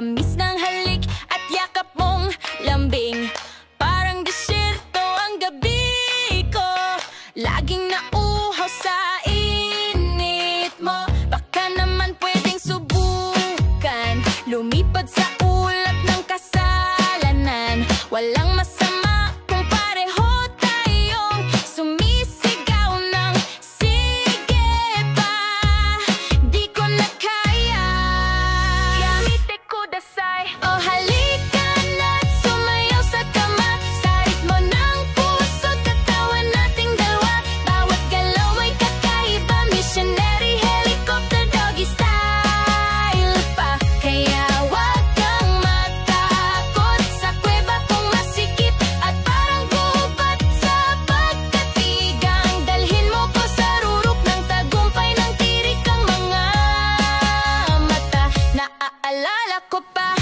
tamis ng halik at yakap mong lambing. Parang desierto ang gabi ko, laging nauhaw sa init mo. Baka naman pwedeng subukan lumipad sa ulap ng kasalanan. Walang masama kung pareho tayong sumisigaw ng sige pa. Di ko na kaya, yamite kudasai. O halika na't sumayaw sa kama, sa ritmo ng puso tatawan nating dalawa. Bawat galaw ay kakaiba, missionary helicopter doggy style pa. Kaya wag kang matakot sa kuweba kung masikip at parang gubat sa pagkatigang. Dalhin mo ko sa rurok ng tagumpay ng tirik ang mga mata. Naaalala ko pa,